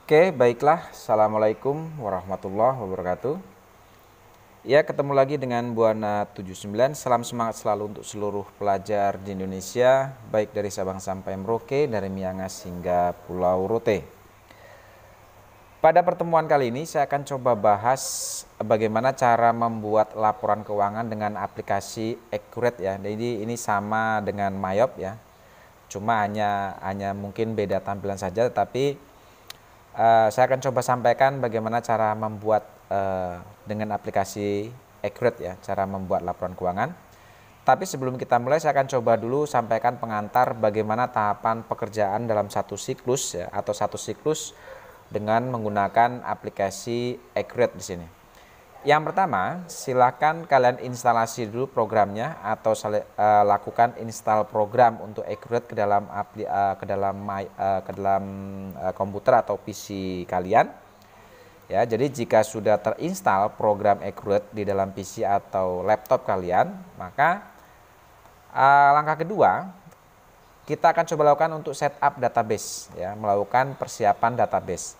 Oke, baiklah. Assalamualaikum warahmatullahi wabarakatuh. Ya, ketemu lagi dengan Buana 79. Salam semangat selalu untuk seluruh pelajar di Indonesia, baik dari Sabang sampai Merauke, dari Miangas hingga Pulau Rote. Pada pertemuan kali ini saya akan coba bahas bagaimana cara membuat laporan keuangan dengan aplikasi Accurate ya. Jadi ini sama dengan Mayop ya. Cuma hanya mungkin beda tampilan saja, tapi saya akan coba sampaikan bagaimana cara membuat dengan aplikasi Accurate ya, cara membuat laporan keuangan. Tapi sebelum kita mulai, saya akan coba dulu sampaikan pengantar bagaimana tahapan pekerjaan dalam satu siklus ya, atau satu siklus dengan menggunakan aplikasi Accurate di sini. Yang pertama, silakan kalian instalasi dulu programnya atau lakukan install program untuk Accurate ke dalam komputer atau PC kalian. Ya, jadi jika sudah terinstall program Accurate di dalam PC atau laptop kalian, maka langkah kedua kita akan coba lakukan untuk setup database ya, melakukan persiapan database.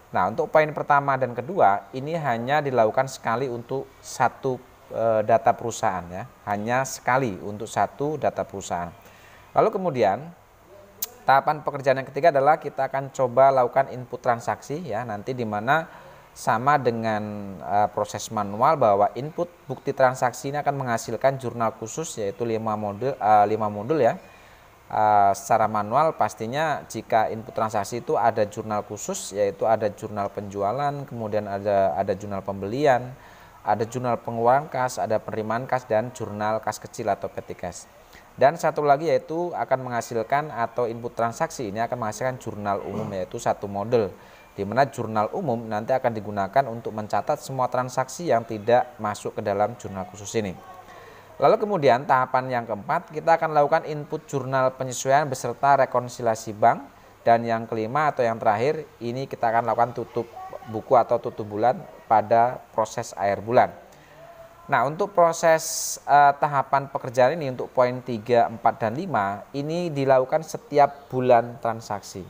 Nah, untuk poin pertama dan kedua ini hanya dilakukan sekali untuk satu data perusahaan ya, hanya sekali untuk satu data perusahaan. Lalu kemudian tahapan pekerjaan yang ketiga adalah kita akan coba lakukan input transaksi ya, nanti di mana sama dengan proses manual bahwa input bukti transaksi ini akan menghasilkan jurnal khusus yaitu 5 modul ya. Secara manual pastinya jika input transaksi itu ada jurnal khusus, yaitu ada jurnal penjualan, kemudian ada jurnal pembelian, ada jurnal pengeluaran kas, ada penerimaan kas, dan jurnal kas kecil atau petty cash. Dan satu lagi yaitu akan menghasilkan atau input transaksi ini akan menghasilkan jurnal umum yaitu satu model, di mana jurnal umum nanti akan digunakan untuk mencatat semua transaksi yang tidak masuk ke dalam jurnal khusus ini. Lalu kemudian tahapan yang keempat kita akan lakukan input jurnal penyesuaian beserta rekonsiliasi bank, dan yang kelima atau yang terakhir ini kita akan lakukan tutup buku atau tutup bulan pada proses akhir bulan. Nah, untuk proses tahapan pekerjaan ini untuk poin 3, 4, dan 5 ini dilakukan setiap bulan transaksi.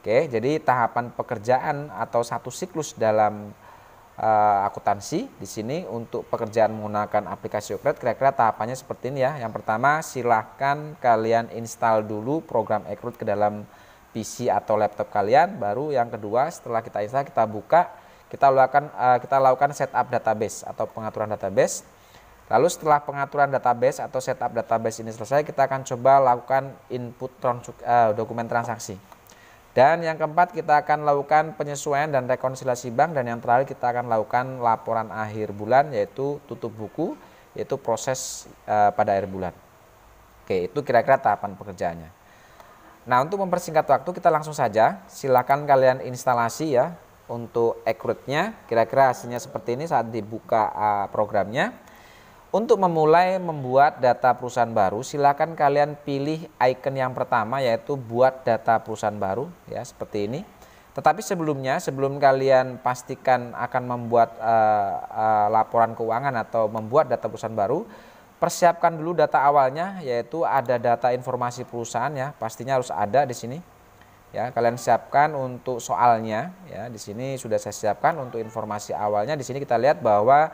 Oke, jadi tahapan pekerjaan atau satu siklus dalam akuntansi di sini untuk pekerjaan menggunakan aplikasi Accurate kira-kira tahapannya seperti ini ya. Yang pertama, silahkan kalian install dulu program Accurate ke dalam PC atau laptop kalian. Baru yang kedua, setelah kita install, kita buka, kita lakukan setup database atau pengaturan database. Lalu setelah pengaturan database atau setup database ini selesai, kita akan coba lakukan input dokumen transaksi. Dan yang keempat, kita akan lakukan penyesuaian dan rekonsiliasi bank, dan yang terakhir kita akan lakukan laporan akhir bulan yaitu tutup buku, yaitu proses pada akhir bulan. Oke, itu kira-kira tahapan pekerjaannya. Nah, untuk mempersingkat waktu kita langsung saja, silakan kalian instalasi ya untuk Accurate-nya. Kira-kira hasilnya seperti ini saat dibuka programnya. Untuk memulai membuat data perusahaan baru, silakan kalian pilih icon yang pertama yaitu buat data perusahaan baru ya, seperti ini. Tetapi sebelum kalian pastikan akan membuat laporan keuangan atau membuat data perusahaan baru, persiapkan dulu data awalnya yaitu ada data informasi perusahaan ya, pastinya harus ada di sini. Ya, kalian siapkan untuk soalnya ya, di sini sudah saya siapkan untuk informasi awalnya. Di sini kita lihat bahwa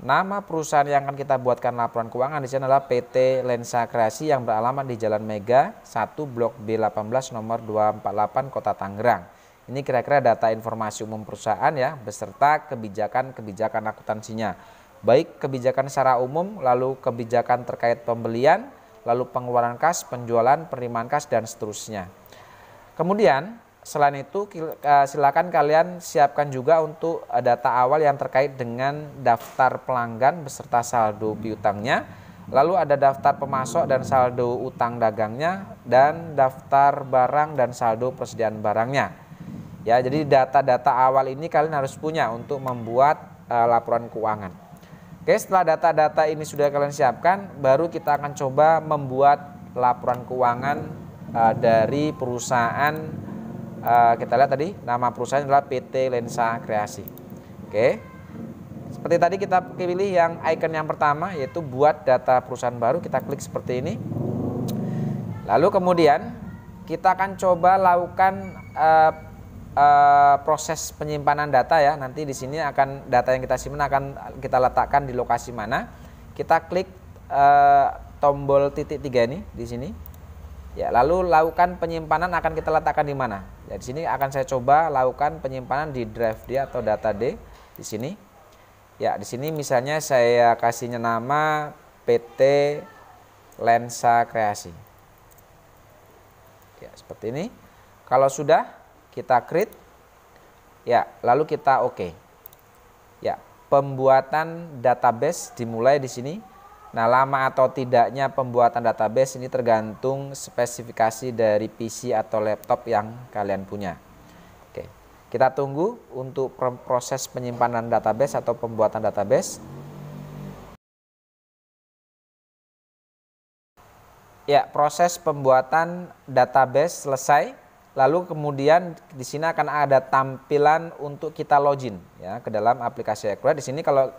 nama perusahaan yang akan kita buatkan laporan keuangan di sini adalah PT Lensa Kreasi yang beralamat di Jalan Mega 1 Blok B18 nomor 248 Kota Tangerang. Ini kira-kira data informasi umum perusahaan ya beserta kebijakan akuntansinya. Baik kebijakan secara umum, lalu kebijakan terkait pembelian, lalu pengeluaran kas, penjualan, penerimaan kas, dan seterusnya. Kemudian selain itu silakan kalian siapkan juga untuk data awal yang terkait dengan daftar pelanggan beserta saldo piutangnya, lalu ada daftar pemasok dan saldo utang dagangnya, dan daftar barang dan saldo persediaan barangnya. Ya, jadi data-data awal ini kalian harus punya untuk membuat laporan keuangan. Oke, setelah data-data ini sudah kalian siapkan, baru kita akan coba membuat laporan keuangan dari perusahaan. Kita lihat tadi nama perusahaan adalah PT Lensa Kreasi. Oke, seperti tadi kita pilih yang icon yang pertama yaitu buat data perusahaan baru, kita klik seperti ini. Lalu kemudian kita akan coba lakukan proses penyimpanan data ya. Nanti di sini akan data yang kita simpan akan kita letakkan di lokasi mana. Kita klik tombol titik 3 ini di sini. Ya, lalu lakukan penyimpanan akan kita letakkan di mana? Ya, di sini akan saya coba lakukan penyimpanan di drive D atau data D di sini. Ya, di sini misalnya saya kasihnya nama PT Lensa Kreasi. Ya, seperti ini. Kalau sudah kita create, ya, lalu kita oke. Ya, pembuatan database dimulai di sini. Nah, lama atau tidaknya pembuatan database ini tergantung spesifikasi dari PC atau laptop yang kalian punya. Oke, kita tunggu untuk proses penyimpanan database atau pembuatan database. Ya, proses pembuatan database selesai. Lalu kemudian di sini akan ada tampilan untuk kita login ya ke dalam aplikasi Accurate. Di sini kalau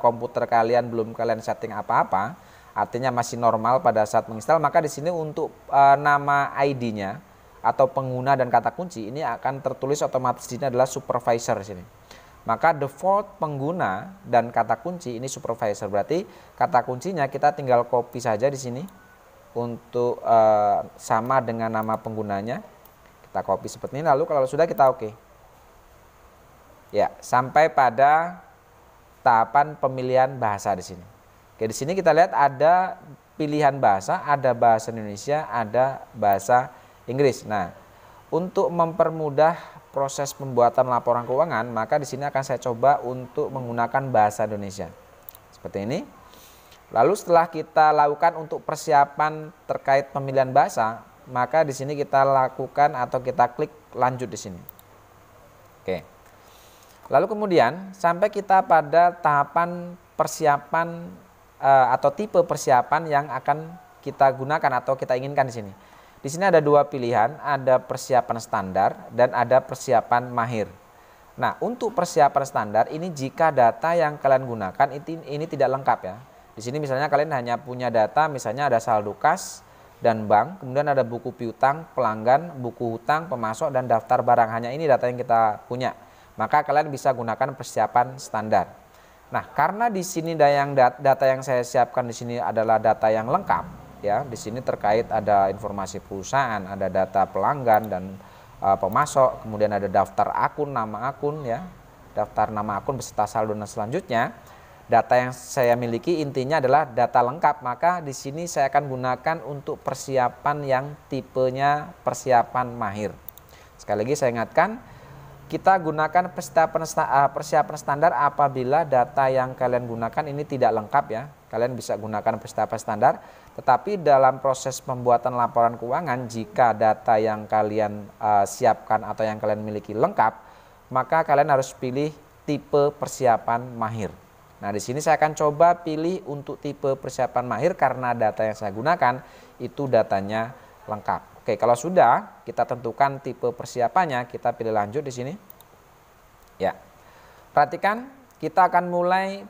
komputer kalian belum kalian setting apa-apa, artinya masih normal pada saat menginstal, maka di sini untuk nama ID-nya atau pengguna dan kata kunci ini akan tertulis otomatis di sini adalah supervisor di sini. Maka default pengguna dan kata kunci ini supervisor, berarti kata kuncinya kita tinggal copy saja di sini untuk sama dengan nama penggunanya. Kita copy seperti ini, lalu kalau sudah kita oke. Ya, sampai pada tahapan pemilihan bahasa di sini. Oke, di sini kita lihat ada pilihan bahasa, ada bahasa Indonesia, ada bahasa Inggris. Nah, untuk mempermudah proses pembuatan laporan keuangan, maka di sini akan saya coba untuk menggunakan bahasa Indonesia. Seperti ini. Lalu setelah kita lakukan untuk persiapan terkait pemilihan bahasa, maka di sini kita lakukan atau kita klik lanjut di sini. Oke. Lalu kemudian sampai kita pada tahapan persiapan atau tipe persiapan yang akan kita gunakan atau kita inginkan di sini. Di sini ada dua pilihan, ada persiapan standar dan ada persiapan mahir. Nah, untuk persiapan standar ini jika data yang kalian gunakan ini tidak lengkap ya. Di sini misalnya kalian hanya punya data, misalnya ada saldo kas dan bank, kemudian ada buku piutang, pelanggan, buku hutang, pemasok, dan daftar barang. Hanya ini data yang kita punya. Maka kalian bisa gunakan persiapan standar. Nah, karena di sini data yang saya siapkan di sini adalah data yang lengkap, ya. Di sini terkait ada informasi perusahaan, ada data pelanggan dan pemasok, kemudian ada daftar akun, nama akun, ya, daftar nama akun beserta saldo dan selanjutnya. Data yang saya miliki intinya adalah data lengkap, maka di sini saya akan gunakan untuk persiapan yang tipenya persiapan mahir. Sekali lagi saya ingatkan, kita gunakan persiapan standar apabila data yang kalian gunakan ini tidak lengkap ya. Kalian bisa gunakan persiapan standar, tetapi dalam proses pembuatan laporan keuangan jika data yang kalian siapkan atau yang kalian miliki lengkap, maka kalian harus pilih tipe persiapan mahir. Nah, di sini saya akan coba pilih untuk tipe persiapan mahir karena data yang saya gunakan itu datanya lengkap. Oke, kalau sudah kita tentukan tipe persiapannya, kita pilih lanjut di sini. Ya. Perhatikan, kita akan mulai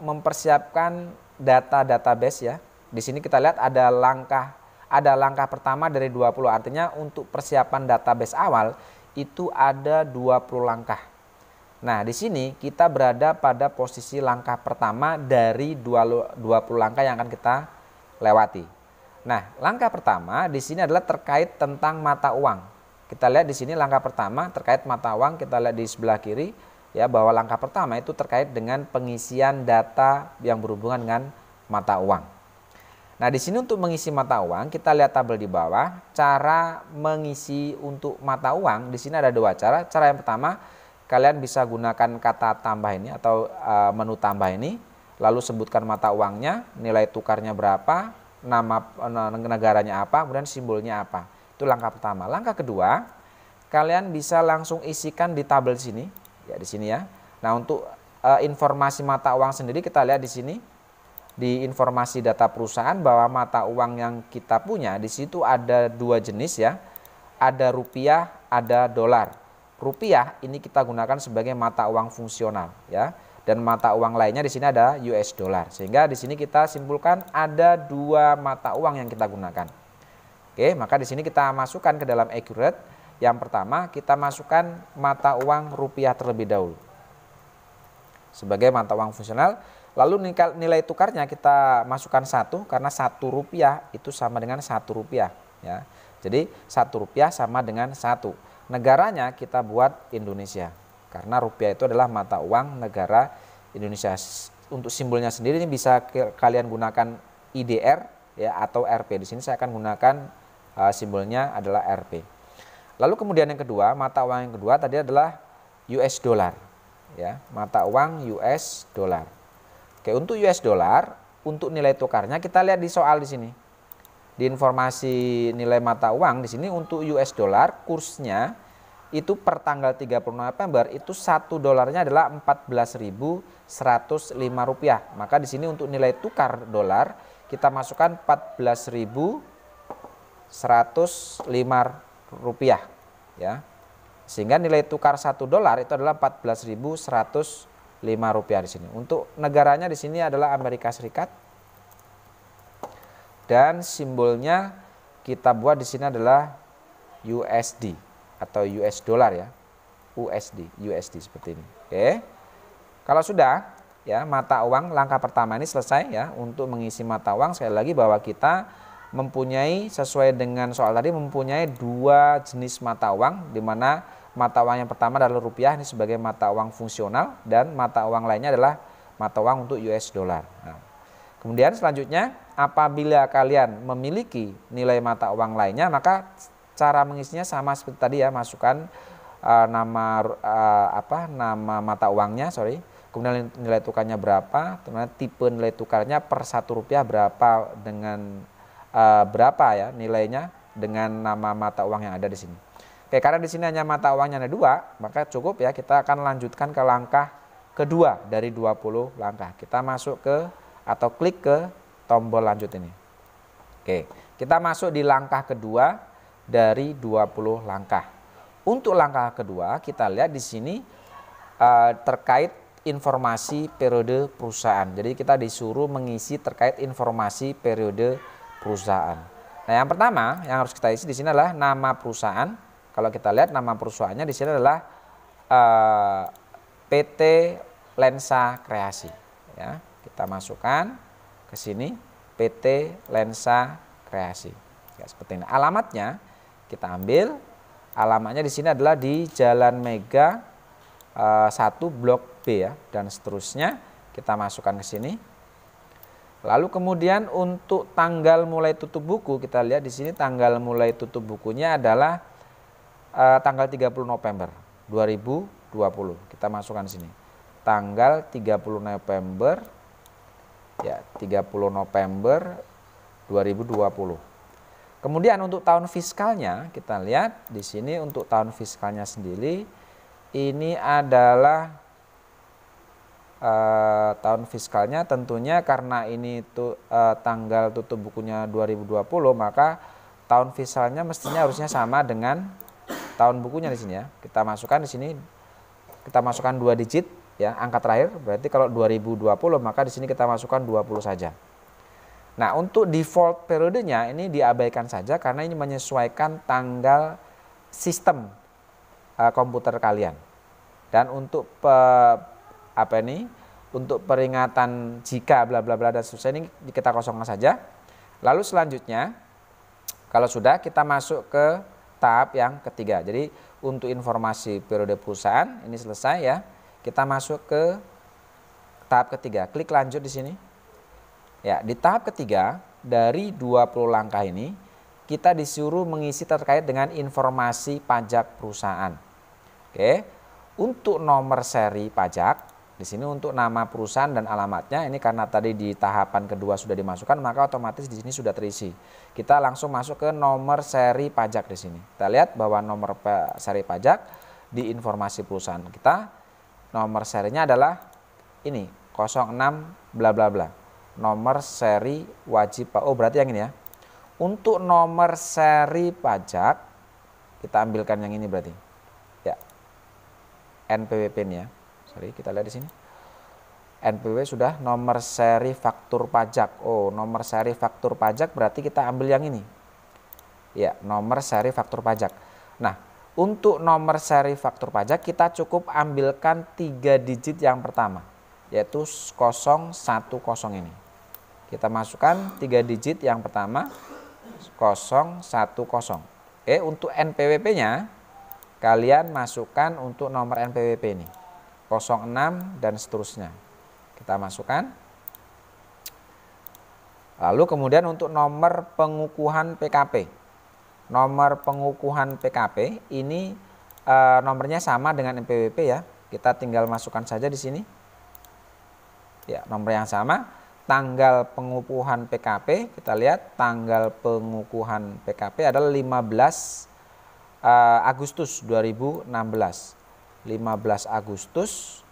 mempersiapkan data database ya. Di sini kita lihat ada langkah pertama dari 20, artinya untuk persiapan database awal itu ada 20 langkah. Nah, di sini kita berada pada posisi langkah pertama dari 20 langkah yang akan kita lewati. Nah, langkah pertama di sini adalah terkait tentang mata uang. Kita lihat di sini langkah pertama terkait mata uang, kita lihat di sebelah kiri ya bahwa langkah pertama itu terkait dengan pengisian data yang berhubungan dengan mata uang. Nah, di sini untuk mengisi mata uang, kita lihat tabel di bawah, cara mengisi untuk mata uang di sini ada dua cara. Cara yang pertama, kalian bisa gunakan kata tambah ini atau menu tambah ini, lalu sebutkan mata uangnya, nilai tukarnya berapa, nama negaranya apa, kemudian simbolnya apa. Itu langkah pertama. Langkah kedua, kalian bisa langsung isikan di tabel sini, ya di sini ya. Nah, untuk informasi mata uang sendiri kita lihat di sini di informasi data perusahaan bahwa mata uang yang kita punya di situ ada dua jenis ya, ada rupiah, ada dolar. Rupiah ini kita gunakan sebagai mata uang fungsional ya, dan mata uang lainnya di sini ada US dollar. Sehingga di sini kita simpulkan ada dua mata uang yang kita gunakan. Oke, maka di sini kita masukkan ke dalam Accurate. Yang pertama, kita masukkan mata uang rupiah terlebih dahulu sebagai mata uang fungsional. Lalu nilai tukarnya kita masukkan 1 karena 1 rupiah itu sama dengan 1 rupiah ya. Jadi 1 rupiah sama dengan 1. Negaranya kita buat Indonesia karena rupiah itu adalah mata uang negara Indonesia. Untuk simbolnya sendiri ini bisa kalian gunakan IDR ya atau Rp. Di sini saya akan gunakan simbolnya adalah Rp. Lalu kemudian yang kedua, mata uang yang kedua tadi adalah US dollar ya, mata uang US dollar. Oke, untuk US dollar, untuk nilai tukarnya kita lihat di soal di sini. Di informasi nilai mata uang di sini untuk US dollar kursnya itu per tanggal 30 November itu 1 dolarnya adalah 14.105 rupiah. Maka di sini untuk nilai tukar dolar kita masukkan 14.105 rupiah ya. Sehingga nilai tukar 1 dolar itu adalah 14.105 rupiah di sini. Untuk negaranya di sini adalah Amerika Serikat. Dan simbolnya kita buat di sini adalah USD atau US dollar ya. USD seperti ini. Oke. Kalau sudah ya, mata uang langkah pertama ini selesai ya. Untuk mengisi mata uang sekali lagi bahwa kita mempunyai sesuai dengan soal tadi mempunyai 2 jenis mata uang, di mana mata uang yang pertama adalah rupiah ini sebagai mata uang fungsional dan mata uang lainnya adalah mata uang untuk US dollar. Nah, kemudian selanjutnya apabila kalian memiliki nilai mata uang lainnya maka cara mengisinya sama seperti tadi ya, masukkan nama mata uangnya, kemudian nilai tukarnya berapa, kemudian tipe nilai tukarnya per 1 rupiah berapa dengan berapa ya nilainya dengan nama mata uang yang ada di sini. Oke, karena di sini hanya mata uangnya ada 2, maka cukup ya kita akan lanjutkan ke langkah kedua dari 20 langkah. Kita masuk ke atau klik ke tombol lanjut ini. Oke, kita masuk di langkah kedua dari 20 langkah. Untuk langkah kedua kita lihat di sini terkait informasi periode perusahaan. Jadi kita disuruh mengisi terkait informasi periode perusahaan. Nah, yang pertama yang harus kita isi di sini adalah nama perusahaan. Kalau kita lihat nama perusahaannya di sini adalah PT Lensa Kreasi. Ya, kita masukkan ke sini PT Lensa Kreasi. Ya, seperti ini. Alamatnya kita ambil. Alamatnya di sini adalah di Jalan Mega 1 Blok B ya, dan seterusnya kita masukkan ke sini. Lalu kemudian untuk tanggal mulai tutup buku kita lihat di sini tanggal mulai tutup bukunya adalah tanggal 30 November 2020. Kita masukkan di sini. Tanggal 30 November ya, 30 November 2020. Kemudian untuk tahun fiskalnya kita lihat di sini untuk tahun fiskalnya sendiri ini adalah tahun fiskalnya tentunya karena ini tanggal tutup bukunya 2020 maka tahun fiskalnya mestinya harusnya sama dengan tahun bukunya di sini ya. Kita masukkan di sini, kita masukkan 2 digit ya, angka terakhir. Berarti kalau 2020 maka di sini kita masukkan 20 saja. Nah, untuk default periodenya ini diabaikan saja karena ini menyesuaikan tanggal sistem komputer kalian. Dan untuk untuk peringatan jika bla bla bla dan seterusnya ini kita kosongkan saja. Lalu selanjutnya kalau sudah kita masuk ke tahap yang ketiga. Jadi untuk informasi periode perusahaan ini selesai ya. Kita masuk ke tahap ketiga. Klik lanjut di sini. Ya, di tahap ketiga dari 20 langkah ini kita disuruh mengisi terkait dengan informasi pajak perusahaan. Oke. Untuk nomor seri pajak di sini untuk nama perusahaan dan alamatnya ini karena tadi di tahapan kedua sudah dimasukkan maka otomatis di sini sudah terisi. Kita langsung masuk ke nomor seri pajak di sini. Kita lihat bahwa nomor seri pajak di informasi perusahaan kita nomor serinya adalah ini 06 bla bla bla. Nomor seri wajib berarti yang ini ya. Untuk nomor seri pajak kita ambilkan yang ini berarti. Ya. NPWP-nya. Sorry, kita lihat di sini. NPWP sudah nomor seri faktur pajak. Oh, nomor seri faktur pajak berarti kita ambil yang ini. Ya, nomor seri faktur pajak. Nah, Untuk nomor seri faktur pajak kita cukup ambilkan 3 digit yang pertama, yaitu 010 ini. Kita masukkan 3 digit yang pertama 010. Untuk NPWP-nya kalian masukkan untuk nomor NPWP ini 06 dan seterusnya. Kita masukkan. Lalu kemudian untuk nomor pengukuhan PKP. Nomor pengukuhan PKP ini nomornya sama dengan NPWP ya. Kita tinggal masukkan saja di sini. Ya, nomor yang sama. Tanggal pengukuhan PKP, kita lihat tanggal pengukuhan PKP adalah 15 Agustus 2016. 15 Agustus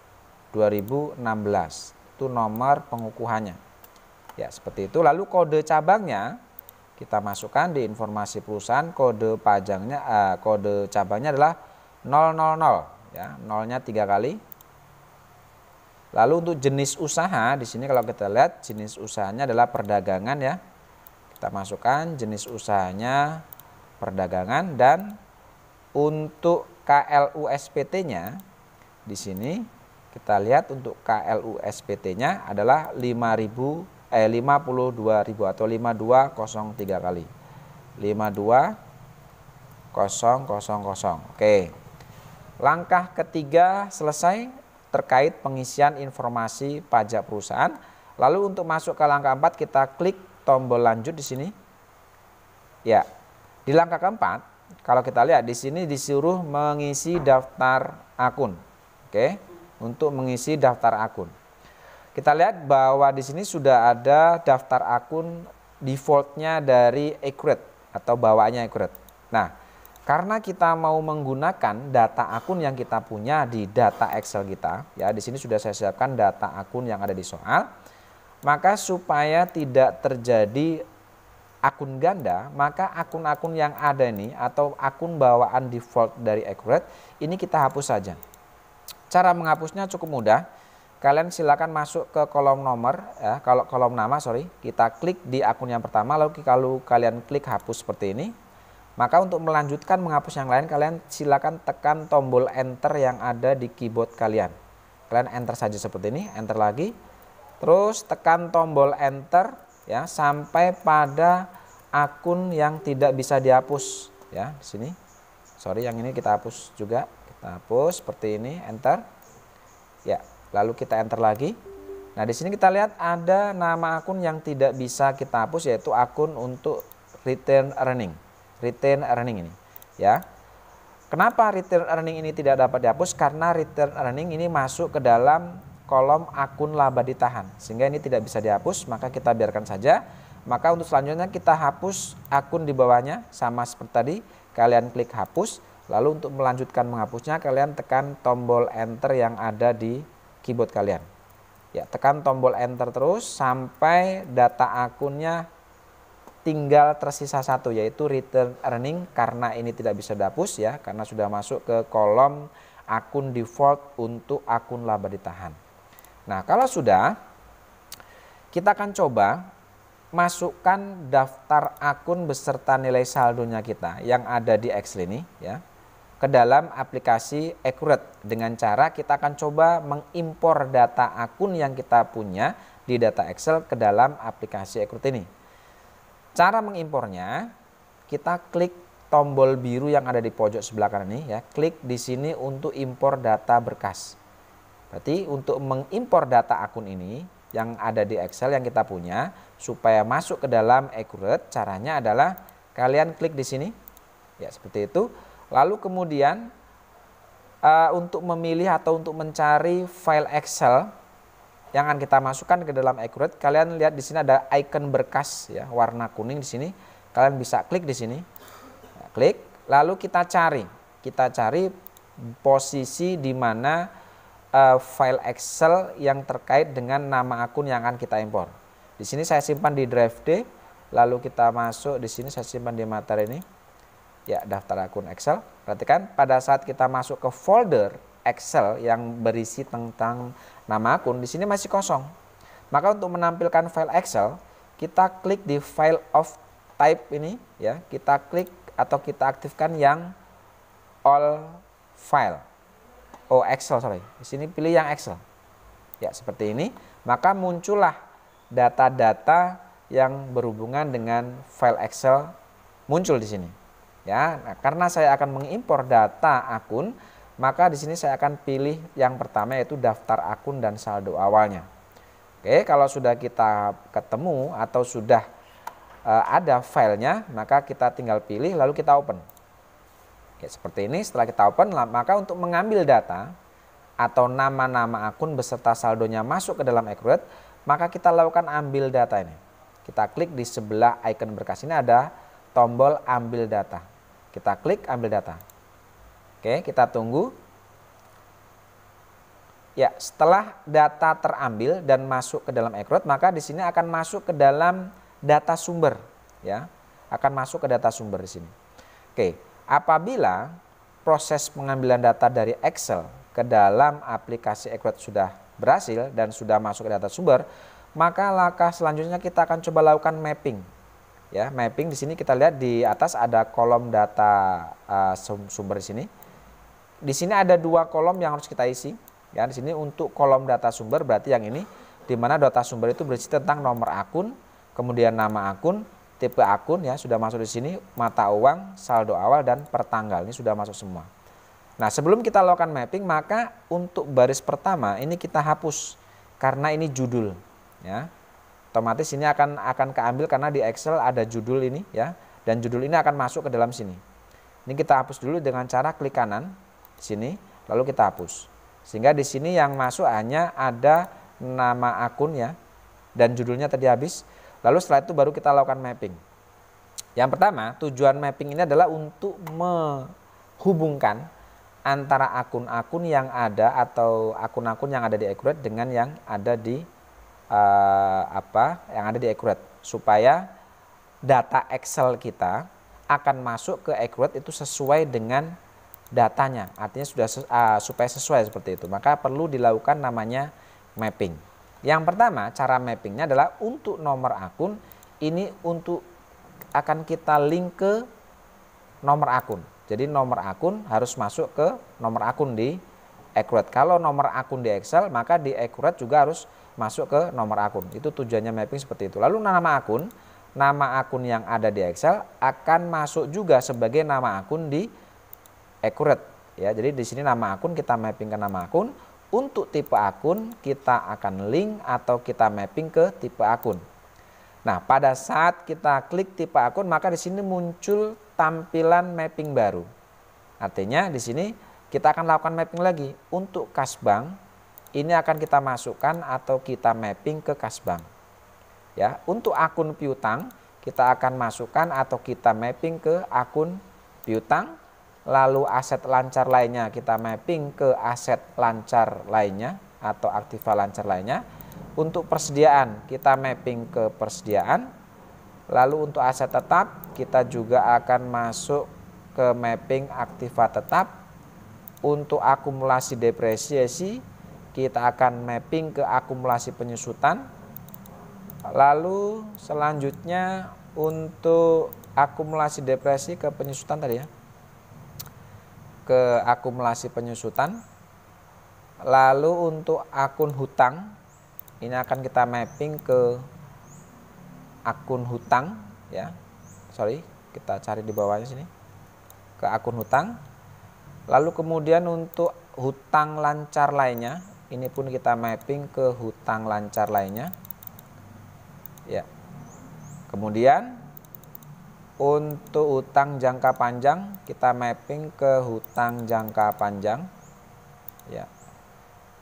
2016. Itu nomor pengukuhannya. Ya, seperti itu. Lalu kode cabangnya kita masukkan di informasi perusahaan, kode cabangnya adalah 000 ya, nolnya 3 kali. Lalu untuk jenis usaha di sini kalau kita lihat jenis usahanya adalah perdagangan ya. Kita masukkan jenis usahanya perdagangan, dan untuk KLU SPT-nya di sini kita lihat untuk KLU SPT-nya adalah 52.000 atau 5203 kali. 52000. Oke. Langkah ketiga selesai terkait pengisian informasi pajak perusahaan. Lalu untuk masuk ke langkah 4 kita klik tombol lanjut di sini. Ya. Di langkah keempat kalau kita lihat di sini disuruh mengisi daftar akun. Oke. Untuk mengisi daftar akun. Kita lihat bahwa di sini sudah ada daftar akun defaultnya dari Accurate atau bawaannya Accurate. Nah, karena kita mau menggunakan data akun yang kita punya di data Excel kita, ya di sini sudah saya siapkan data akun yang ada di soal. Maka supaya tidak terjadi akun ganda, maka akun-akun yang ada ini atau akun bawaan default dari Accurate ini kita hapus saja. Cara menghapusnya cukup mudah. Kalian silakan masuk ke kolom nomor ya, kalau kolom nama kita klik di akun yang pertama, lalu kalau kalian klik hapus seperti ini, maka untuk melanjutkan menghapus yang lain kalian silakan tekan tombol enter yang ada di keyboard kalian. Kalian enter saja seperti ini, enter lagi, terus tekan tombol enter ya sampai pada akun yang tidak bisa dihapus ya di sini. Yang ini kita hapus juga, kita hapus seperti ini, enter ya. Lalu kita enter lagi. Nah di sini kita lihat ada nama akun yang tidak bisa kita hapus, yaitu akun untuk return earning. Return earning ini ya. Kenapa return earning ini tidak dapat dihapus? Karena return earning ini masuk ke dalam kolom akun laba ditahan, sehingga ini tidak bisa dihapus, maka kita biarkan saja. Maka untuk selanjutnya kita hapus akun di bawahnya sama seperti tadi, kalian klik hapus. Lalu untuk melanjutkan menghapusnya kalian tekan tombol enter yang ada di keyboard kalian. Ya, tekan tombol enter terus sampai data akunnya tinggal tersisa satu, yaitu return earning, karena ini tidak bisa dihapus ya, karena sudah masuk ke kolom akun default untuk akun laba ditahan. Nah, kalau sudah, kita akan coba masukkan daftar akun beserta nilai saldonya kita yang ada di Excel ini ya ke dalam aplikasi Accurate, dengan cara kita akan coba mengimpor data akun yang kita punya di data Excel ke dalam aplikasi Accurate ini. Cara mengimpornya, kita klik tombol biru yang ada di pojok sebelah kanan ini ya, klik di sini untuk impor data berkas. Berarti untuk mengimpor data akun ini yang ada di Excel yang kita punya supaya masuk ke dalam Accurate, caranya adalah kalian klik di sini ya seperti itu. Lalu kemudian untuk memilih atau untuk mencari file Excel yang akan kita masukkan ke dalam Accurate, kalian lihat di sini ada icon berkas ya warna kuning di sini. Kalian bisa klik di sini. Nah, klik, lalu kita cari posisi di mana file Excel yang terkait dengan nama akun yang akan kita impor. Di sini saya simpan di drive D, lalu kita masuk di sini saya simpan di materi ini. Ya, daftar akun Excel. Perhatikan pada saat kita masuk ke folder Excel yang berisi tentang nama akun, di sini masih kosong. Maka untuk menampilkan file Excel, kita klik di file of type ini ya, kita klik atau kita aktifkan yang all file. Oh, Excel, sorry. Di sini pilih yang Excel. Ya, seperti ini. Maka muncullah data-data yang berhubungan dengan file Excel muncul di sini. Ya, nah, karena saya akan mengimpor data akun, maka di sini saya akan pilih yang pertama yaitu daftar akun dan saldo awalnya. Oke, kalau sudah kita ketemu atau sudah ada filenya, maka kita tinggal pilih lalu kita open. Ya, seperti ini. Setelah kita open, maka untuk mengambil data atau nama-nama akun beserta saldonya masuk ke dalam Accurate, maka kita lakukan ambil data ini. Kita klik di sebelah icon berkas ini ada tombol ambil data. Kita klik ambil data. Oke, kita tunggu. Ya, setelah data terambil dan masuk ke dalam Accurate, maka di sini akan masuk ke dalam data sumber, ya. Akan masuk ke data sumber di sini. Oke, apabila proses pengambilan data dari Excel ke dalam aplikasi Accurate sudah berhasil dan sudah masuk ke data sumber, maka langkah selanjutnya kita akan coba lakukan mapping. Ya, mapping di sini kita lihat di atas ada kolom data sumber di sini. Di sini ada dua kolom yang harus kita isi. Ya, di sini untuk kolom data sumber berarti yang ini, di mana data sumber itu berisi tentang nomor akun, kemudian nama akun, tipe akun, ya sudah masuk di sini, mata uang, saldo awal dan pertanggal ini sudah masuk semua. Nah, sebelum kita lakukan mapping, maka untuk baris pertama ini kita hapus karena ini judul, ya. Otomatis ini akan keambil karena di Excel ada judul ini, ya, dan judul ini akan masuk ke dalam sini. Ini kita hapus dulu dengan cara klik kanan di sini, lalu kita hapus. Sehingga di sini yang masuk hanya ada nama akun, ya, dan judulnya tadi habis. Lalu setelah itu baru kita lakukan mapping. Yang pertama, tujuan mapping ini adalah untuk menghubungkan antara akun-akun yang ada atau akun-akun yang ada di Accurate dengan yang ada di Accurate, supaya data Excel kita akan masuk ke Accurate itu sesuai dengan datanya, artinya sudah supaya sesuai seperti itu, maka perlu dilakukan namanya mapping. Yang pertama, cara mappingnya adalah untuk nomor akun ini untuk akan kita link ke nomor akun. Jadi nomor akun harus masuk ke nomor akun di Accurate. Kalau nomor akun di Excel, maka di Accurate juga harus masuk ke nomor akun. Itu tujuannya mapping seperti itu. Lalu nama akun yang ada di Excel akan masuk juga sebagai nama akun di Accurate, ya. Jadi di sini nama akun kita mapping ke nama akun. Untuk tipe akun kita akan link atau kita mapping ke tipe akun. Nah, pada saat kita klik tipe akun, maka di sini muncul tampilan mapping baru. Artinya di sini kita akan lakukan mapping lagi. Untuk kas bank ini akan kita masukkan atau kita mapping ke kas bank. Ya, untuk akun piutang kita akan masukkan atau kita mapping ke akun piutang. Lalu aset lancar lainnya kita mapping ke aset lancar lainnya atau aktiva lancar lainnya. Untuk persediaan kita mapping ke persediaan. Lalu untuk aset tetap kita juga akan masuk ke mapping aktiva tetap. Untuk akumulasi depresiasi kita akan mapping ke akumulasi penyusutan. Lalu selanjutnya untuk akumulasi depresi ke penyusutan tadi, ya, ke akumulasi penyusutan. Lalu untuk akun hutang ini akan kita mapping ke akun hutang, ya. Sorry, kita cari di bawahnya sini. Ke akun hutang. Lalu kemudian untuk hutang lancar lainnya, ini pun kita mapping ke hutang lancar lainnya. Ya. Kemudian untuk hutang jangka panjang kita mapping ke hutang jangka panjang, ya.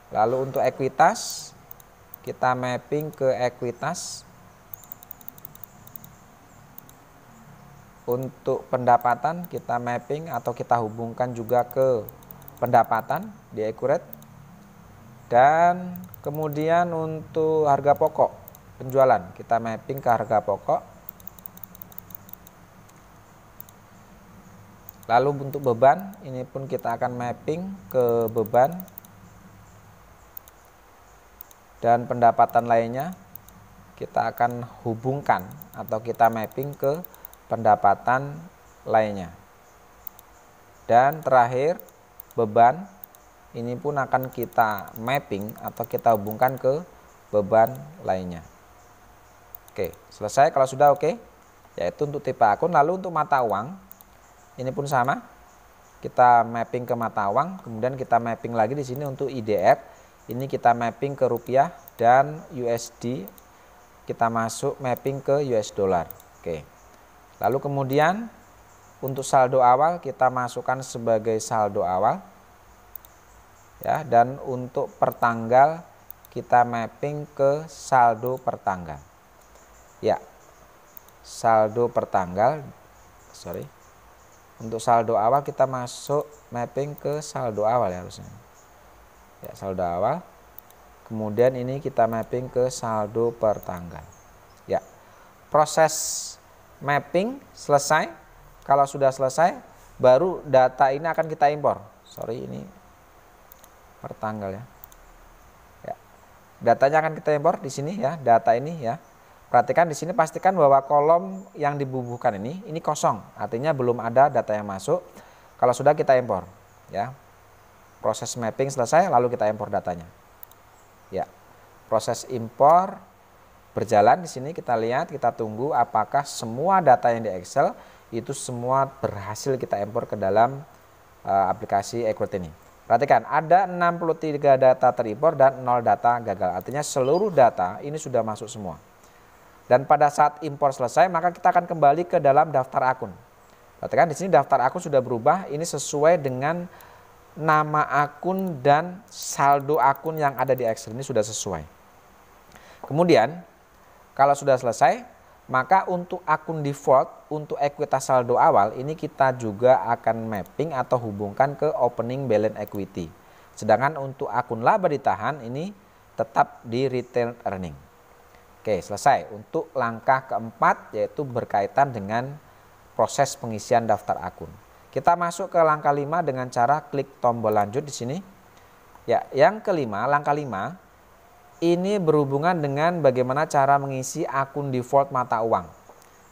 Lalu untuk ekuitas kita mapping ke ekuitas. Untuk pendapatan kita mapping atau kita hubungkan juga ke pendapatan di Accurate. Dan kemudian untuk harga pokok penjualan kita mapping ke harga pokok. Lalu untuk beban ini pun kita akan mapping ke beban. Dan pendapatan lainnya kita akan hubungkan atau kita mapping ke pendapatan lainnya. Dan terakhir beban ini pun akan kita mapping atau kita hubungkan ke beban lainnya. Oke, selesai. Kalau sudah oke, yaitu untuk tipe akun. Lalu untuk mata uang ini pun sama. Kita mapping ke mata uang, kemudian kita mapping lagi di sini untuk IDR. Ini kita mapping ke rupiah dan USD. Kita masuk mapping ke US dollar. Oke. Lalu kemudian untuk saldo awal kita masukkan sebagai saldo awal. Ya, dan untuk pertanggal kita mapping ke saldo pertanggal. Ya. Saldo pertanggal. Untuk saldo awal kita masuk mapping ke saldo awal ya harusnya. Ya, saldo awal. Kemudian ini kita mapping ke saldo per tanggal. Ya. Proses mapping selesai. Kalau sudah selesai, baru data ini akan kita impor. Ini per tanggal ya. Ya. Datanya akan kita impor di sini ya, data ini ya. Perhatikan di sini, pastikan bahwa kolom yang dibubuhkan ini kosong. Artinya belum ada data yang masuk. Kalau sudah kita impor ya. Proses mapping selesai, lalu kita impor datanya. Ya, proses impor berjalan di sini. Kita lihat, kita tunggu apakah semua data yang di Excel itu semua berhasil kita impor ke dalam aplikasi Accurate ini. Perhatikan, ada 63 data terimpor dan 0 data gagal. Artinya seluruh data ini sudah masuk semua. Dan pada saat impor selesai, maka kita akan kembali ke dalam daftar akun. Perhatikan di sini daftar akun sudah berubah. Ini sesuai dengan nama akun dan saldo akun yang ada di Excel, ini sudah sesuai. Kemudian kalau sudah selesai, maka untuk akun default, untuk ekuitas saldo awal ini kita juga akan mapping atau hubungkan ke opening balance equity. Sedangkan untuk akun laba ditahan ini tetap di retained earning. Oke, selesai. Untuk langkah keempat yaitu berkaitan dengan proses pengisian daftar akun. Kita masuk ke langkah 5 dengan cara klik tombol lanjut di sini. Ya, yang kelima, langkah 5 ini berhubungan dengan bagaimana cara mengisi akun default mata uang.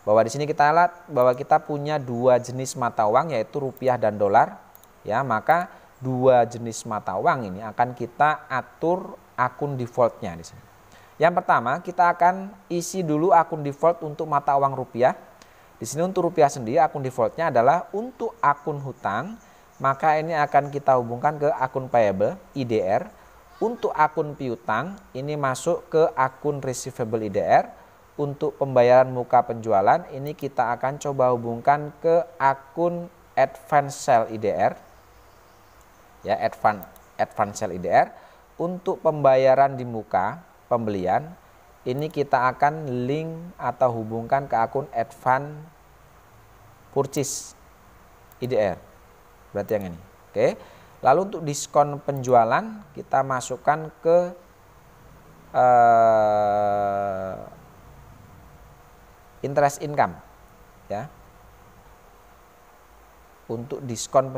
Bahwa di sini kita lihat bahwa kita punya dua jenis mata uang yaitu rupiah dan dolar. Ya, maka dua jenis mata uang ini akan kita atur akun defaultnya di sini. Yang pertama, kita akan isi dulu akun default untuk mata uang rupiah. Di sini untuk rupiah sendiri akun defaultnya adalah untuk akun hutang, maka ini akan kita hubungkan ke akun payable IDR. Untuk akun piutang ini masuk ke akun receivable IDR. Untuk pembayaran muka penjualan ini kita akan coba hubungkan ke akun advance sale IDR. Ya, advance sale IDR. Untuk pembayaran di muka pembelian ini kita akan link atau hubungkan ke akun advance purchase IDR. Berarti yang ini. Oke. Lalu untuk diskon penjualan kita masukkan ke interest income ya. Untuk diskon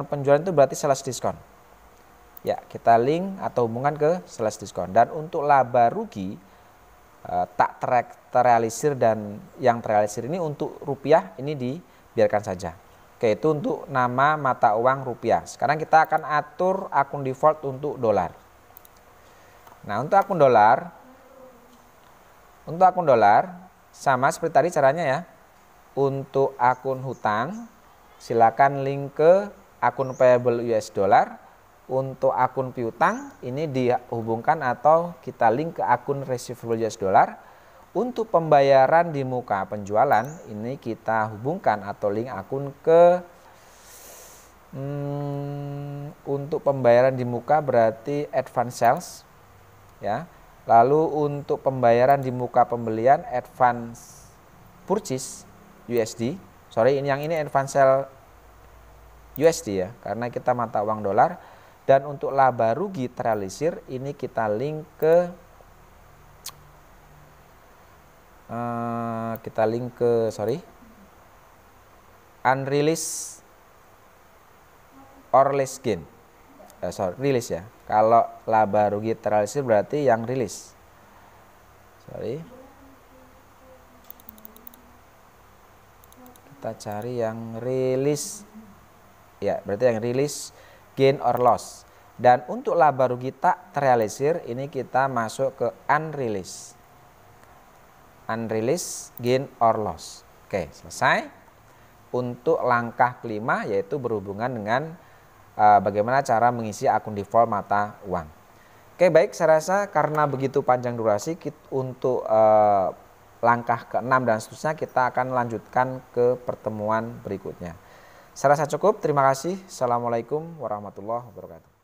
penjualan itu berarti sales diskon. Ya, kita link atau hubungan ke sales diskon. Dan untuk laba rugi tak terrealisir dan yang terrealisir ini untuk rupiah ini dibiarkan saja. Oke, itu untuk nama mata uang rupiah. Sekarang kita akan atur akun default untuk dolar. Nah, untuk akun dolar sama seperti tadi caranya ya. Untuk akun hutang silakan link ke akun payable US dollar. Untuk akun piutang ini dihubungkan atau kita link ke akun receivable US dollar. Untuk pembayaran di muka penjualan ini kita hubungkan atau link akun ke untuk pembayaran di muka berarti advance sales ya. Lalu untuk pembayaran di muka pembelian advance purchase USD. Ini yang ini advance sale USD ya, karena kita mata uang dolar. Dan untuk laba rugi terrealisir ini kita link ke unreleased or less gain. Rilis ya. Kalau laba rugi terrealisir berarti yang rilis. Kita cari yang rilis Ya, berarti yang rilis gain or loss. Dan untuk laba rugi tak terrealisir, ini kita masuk ke unreleased. Unreleased gain or loss. Oke, selesai. Untuk langkah kelima yaitu berhubungan dengan bagaimana cara mengisi akun default mata uang. Oke, baik, saya rasa karena begitu panjang durasi untuk langkah ke-6 dan seterusnya kita akan lanjutkan ke pertemuan berikutnya. Saya rasa cukup. Terima kasih. Assalamualaikum warahmatullahi wabarakatuh.